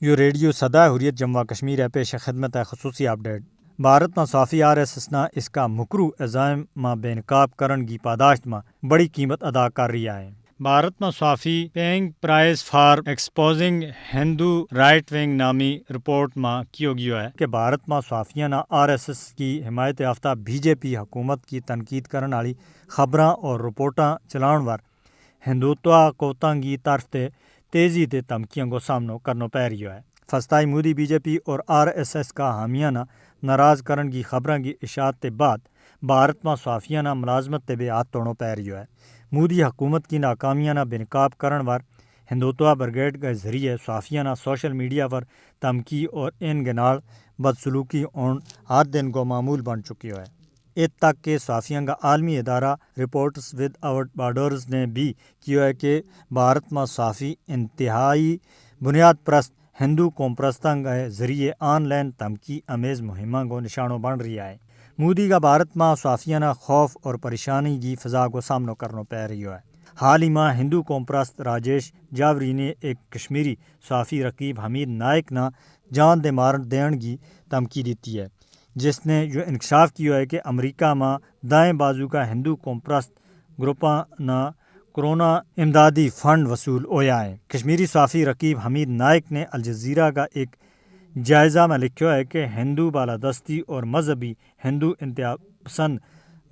you radio صدا حریت جموں کشمیر ہے پیش خدمت ہے خصوصی اپڈیٹ بھارت میں صافی RSS نہ اس کا مکرو عزائم میں بے نقاب کرن کی پاداشت میں بڑی قیمت ادا کر رہی ہے بھارت میں صافی paying prize for exposing Hindu right wing نامی رپورٹ میں کیو گیا ہے کہ بھارت میں صافیانہ RSS کی حمایت یافتہ BJP حکومت کی تنقید کرنے والی خبراں اور رپورٹاں چلاؤ ور ہندوتوا قوتوں کی طرف سے تیزی سے دھمکیوں کو سامنا کرنا پی رہی ہے فسطائی مودی BJP اور RSS کا حامیانہ ناراض کرن کی خبروں کی اشاعت کے بعد بھارت میں صافیانہ ملازمت تے بے ہاتھ توڑنا پی رہی ہے مودی حکومت کی ناکامیانہ بے نقاب کرن ور ہندوتوا بریگیڈ کے ذریعے صافیانہ سوشل میڈیا پر دھمکی اور ان کے نال بدسلوکی اون ہر دن کو معمول بن چکی ہے ات تک کہ صحافیوں کا عالمی ادارہ رپورٹرز ود آؤٹ بارڈرز نے بھی کیا ہے کہ بھارت میں صحافی انتہائی بنیاد پرست ہندو قوم پرستوں کے ذریعے آن لائن دھمکی امیز مہموں کو نشانوں بن رہی ہے مودی کا بھارت میں صحافیانہ خوف اور پریشانی کی فضا کو سامنا کرنا پی رہی ہے حال ہی میں ہندو قوم پرست راجیش جاوری نے ایک کشمیری صحافی رقیب حمید نائک نہ جان دے مار دین کی دھمکی دیتی ہے جس نے یہ انکشاف کیا ہے کہ امریکہ میں دائیں بازو کا ہندو قوم پرست گروپوں نہ کورونا امدادی فنڈ وصول ہویا ہے کشمیری صحافی رقیب حمید نائک نے الجزیرہ کا ایک جائزہ میں لکھا ہے کہ ہندو بالادستی اور مذہبی ہندو انتہا پسند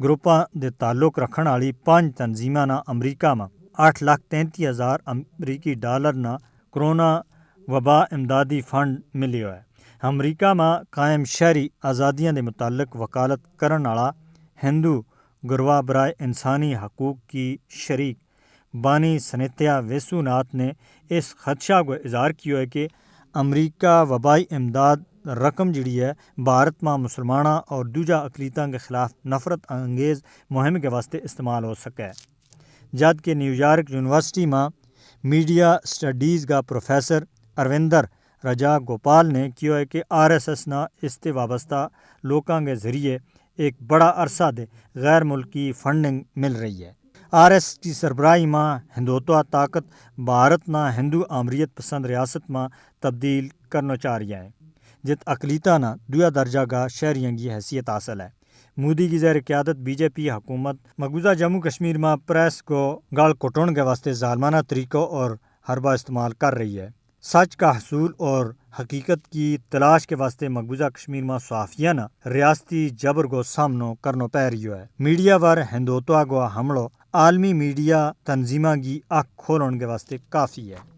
گروپوں دے تعلق رکھنے والی 5 تنظیموں نے امریکہ میں $8,33,000 امریکی نہ کورونا وبا امدادی فنڈ ملے ہے امریکہ میں قائم شہری آزادیاں دے متعلق وکالت کرن والا ہندو گروہ برائے انسانی حقوق کی شریک بانی سنتیا ویسو ناتھ نے اس خدشہ کو اظہار کیا ہے کہ امریکہ وبائی امداد رقم جڑی ہے بھارت میں مسلمانوں اور دوجا اقلیتوں کے خلاف نفرت انگیز مہم کے واسطے استعمال ہو سکے جبکہ نیو یارک یونیورسٹی میں میڈیا اسٹڈیز کا پروفیسر اروندر رجا گوپال نے کیا ہے کہ RSS نہ اس سے وابستہ لوگوں کے ذریعے ایک بڑا عرصہ دے غیر ملکی فنڈنگ مل رہی ہے RSS کی سربراہی میں ہندوتوا طاقت بھارت نہ ہندو آمریت پسند ریاست میں تبدیل کرنا چاہ رہی ہے جت اقلیتہ نہ دویا درجہ کا شہریوں کی حیثیت حاصل ہے مودی کی زیر قیادت BJP حکومت مقبوضہ جموں کشمیر میں پریس کو گال کٹون کے واسطے ظالمانہ طریقوں اور حربہ استعمال کر رہی ہے سچ کا حصول اور حقیقت کی تلاش کے واسطے مقبوضہ کشمیر میں صحافیانہ ریاستی جبر کو سامنا کرنا پی رہی ہے میڈیا ور ہندوتوا کو حملوں عالمی میڈیا تنظیموں کی آنکھ کھولنے کے واسطے کافی ہے